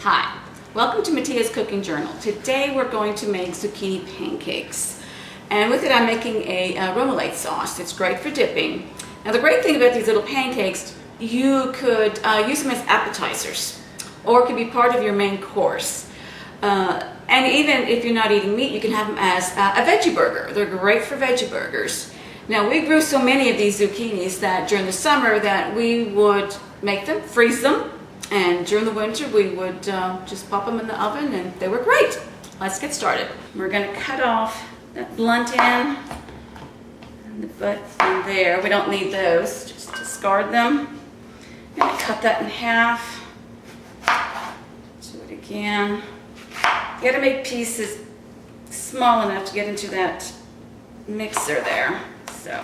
Hi, welcome to Mattia's Cooking Journal. Today we're going to make zucchini pancakes. And with it I'm making a remoulade sauce. It's great for dipping. Now the great thing about these little pancakes, you could use them as appetizers or it could be part of your main course. And even if you're not eating meat, you can have them as a veggie burger. They're great for veggie burgers. Now we grew so many of these zucchinis that during the summer that we would make them, freeze them, and during the winter we would just pop them in the oven and they were great. Let's get started. We're going to cut off that blunt end and the butt in there. We don't need those, just discard them. I'm going to cut that in half. Do it again. You got to make pieces small enough to get into that mixer there. So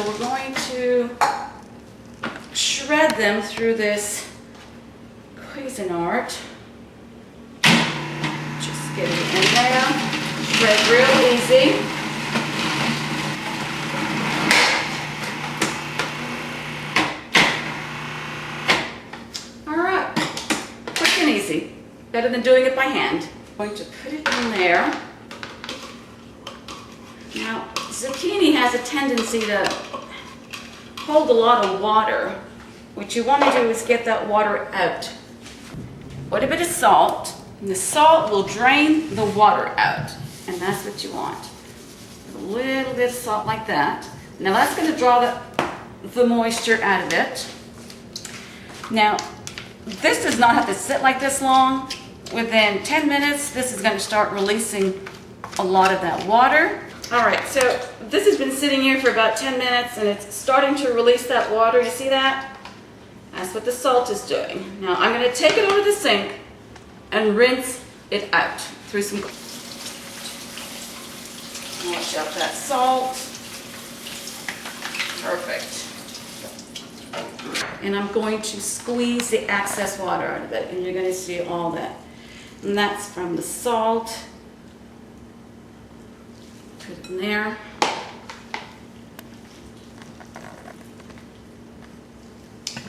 we're going to shred them through this Cuisinart. Just get it in there. Shred real easy. All right, quick and easy. Better than doing it by hand. I'm going to put it in there. Now, zucchini has a tendency to hold a lot of water. What you want to do is get that water out. Put a bit of salt, and the salt will drain the water out, and that's what you want. A little bit of salt like that. Now that's going to draw the moisture out of it. Now, this does not have to sit like this long. Within 10 minutes, this is going to start releasing a lot of that water. All right, so this has been sitting here for about 10 minutes and it's starting to release that water. You see that? That's what the salt is doing. Now I'm going to take it over the sink and rinse it out through some. Wash out that salt. Perfect. And I'm going to squeeze the excess water out of it and you're going to see all that. And that's from the salt. Put it in there.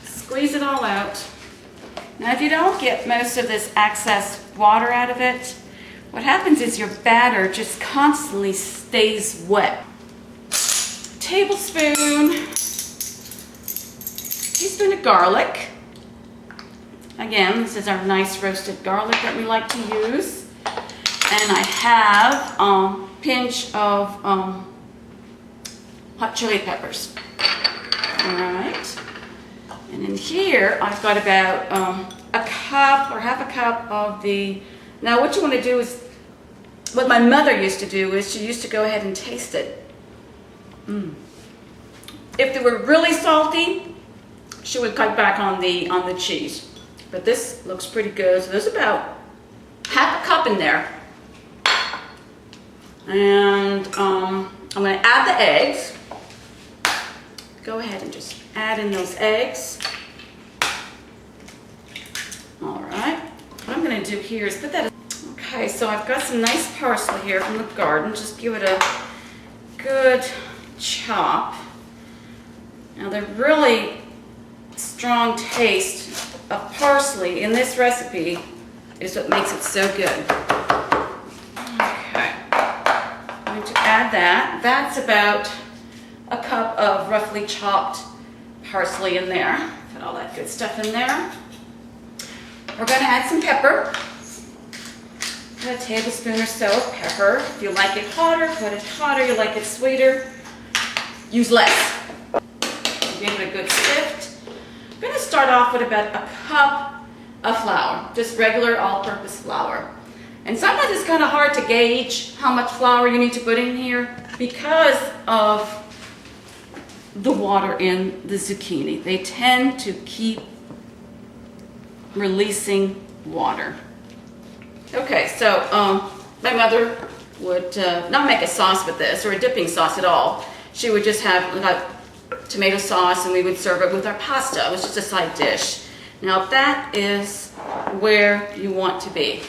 Squeeze it all out. Now if you don't get most of this excess water out of it, what happens is your batter just constantly stays wet. Teaspoon of garlic. Again, this is our nice roasted garlic that we like to use. And I have a pinch of hot chili peppers. All right. And in here, I've got about a cup or half a cup of the, now what you want to do is, what my mother used to do is she used to go ahead and taste it. If they were really salty, she would cut back on the cheese. But this looks pretty good. So there's about half a cup in there. And I'm going to add the eggs. Go ahead and just add in those eggs. All right. What I'm going to do here is put that. Okay, so I've got some nice parsley here from the garden. Just give it a good chop. Now the really strong taste of parsley in this recipe is what makes it so good. Okay. I'm going to add that. That's about a cup of roughly chopped parsley in there. Put all that good stuff in there. We're going to add some pepper. Put a tablespoon or so of pepper. If you like it hotter, put it hotter. You like it sweeter, use less. Give it a good sift. I'm going to start off with about a cup of flour, just regular all-purpose flour. And sometimes it's kind of hard to gauge how much flour you need to put in here because of the water in the zucchini. They tend to keep releasing water. Okay, so my mother would not make a sauce with this or a dipping sauce at all. She would just have tomato sauce and we would serve it with our pasta. It was just a side dish. Now that is where you want to be.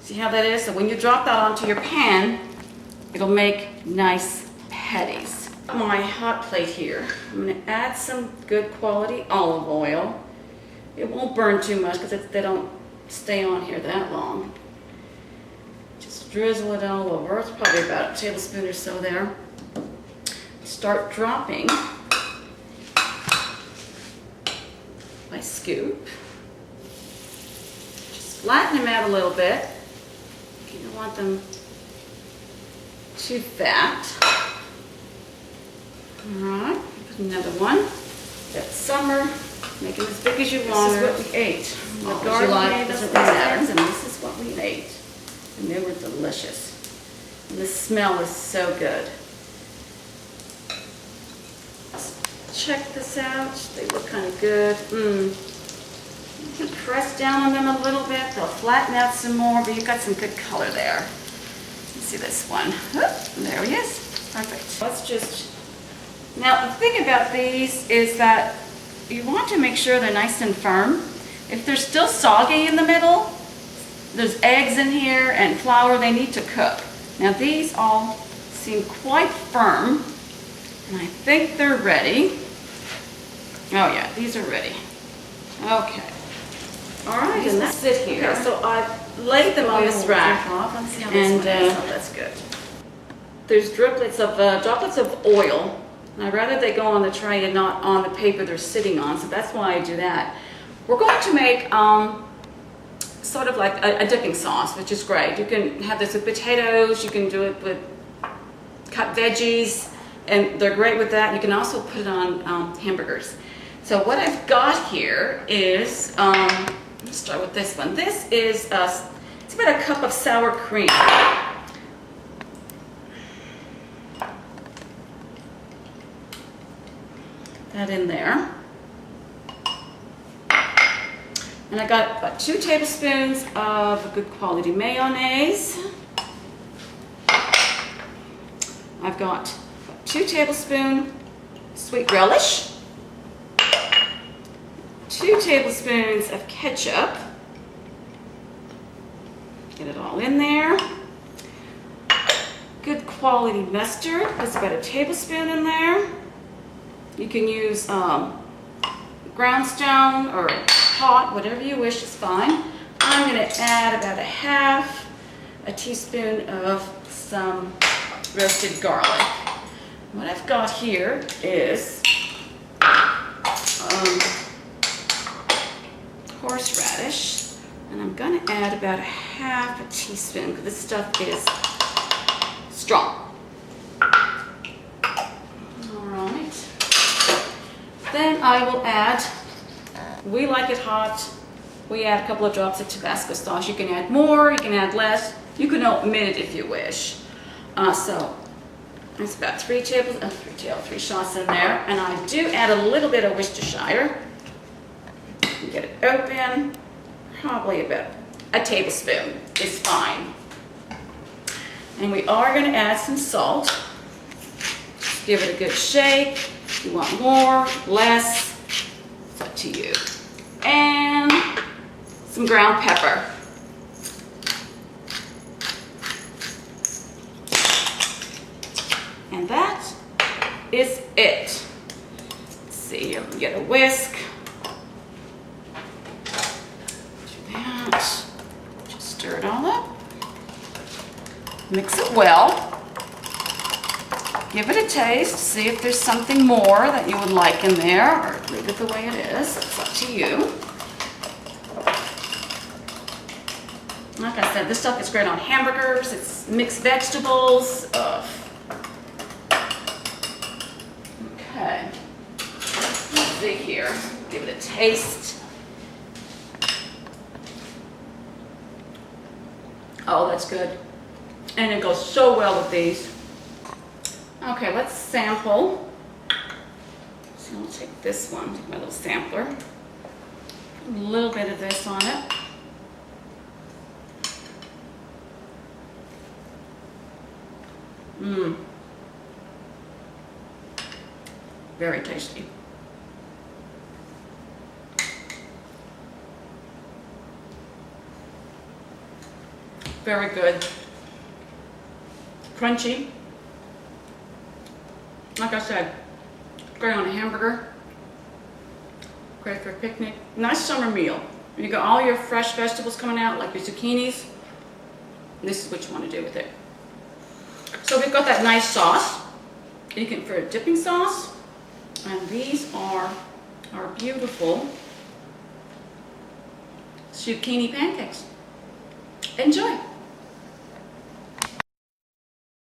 See how that is? So when you drop that onto your pan, it'll make nice patties. My hot plate here, I'm going to add some good quality olive oil. It won't burn too much because they don't stay on here that long. Just drizzle it all over. It's probably about a tablespoon or so there. Start dropping my scoop. Just flatten them out a little bit. You don't want them too fat. All right, put another one. That's summer. Make them as big as you want. This is what we ate. The garlic doesn't matter, and this is what we ate. And they were delicious. And the smell is so good. Check this out. They look kind of good. You can press down on them a little bit. They'll flatten out some more, but you've got some good color there. Let's see this one. There he is. Perfect. Let's just... Now, the thing about these is that you want to make sure they're nice and firm. If they're still soggy in the middle, there's eggs in here and flour, they need to cook. Now, these all seem quite firm, and I think they're ready. Oh yeah, these are ready. Okay. All right, and that's it here. Okay. So I've laid them on this rack, and that's good. There's droplets of oil. And I'd rather they go on the tray and not on the paper they're sitting on, so that's why I do that. We're going to make sort of like a dipping sauce, which is great. You can have this with potatoes, you can do it with cut veggies, and they're great with that. You can also put it on hamburgers. So what I've got here is, let's start with this one. This is, it's about a cup of sour cream. That in there. And I got about 2 tablespoons of a good quality mayonnaise. I've got 2 tablespoons sweet relish, 2 tablespoons of ketchup. Get it all in there. Good quality mustard. There's about a tablespoon in there. You can use groundstone or hot, whatever you wish is fine. I'm going to add about a teaspoon of some roasted garlic. What I've got here is horseradish, and I'm going to add about a teaspoon because this stuff is strong. Then I will add, we like it hot, we add a couple of drops of Tabasco sauce. You can add more, you can add less, you can omit it if you wish. So it's about 3 shots in there, and I do add a little bit of Worcestershire. Get it open, probably about a tablespoon is fine. And we are going to add some salt. Give it a good shake. You want more, less, it's up to you. And some ground pepper. And that is it. Let's see, you get a whisk. Do that. Just stir it all up. Mix it well. Give it a taste, see if there's something more that you would like in there, or leave it the way it is. It's up to you. Like I said, this stuff is great on hamburgers. It's mixed vegetables. Okay. Let's see here. Give it a taste. Oh, that's good. And it goes so well with these. Okay, let's sample. So I'll take this one, take my little sampler. Put a little bit of this on it. Very tasty. Very good. Crunchy. Like I said, great on a hamburger. Great for a picnic. Nice summer meal. You got all your fresh vegetables coming out, like your zucchinis. This is what you want to do with it. So we've got that nice sauce. You can for a dipping sauce. And these are our beautiful zucchini pancakes. Enjoy.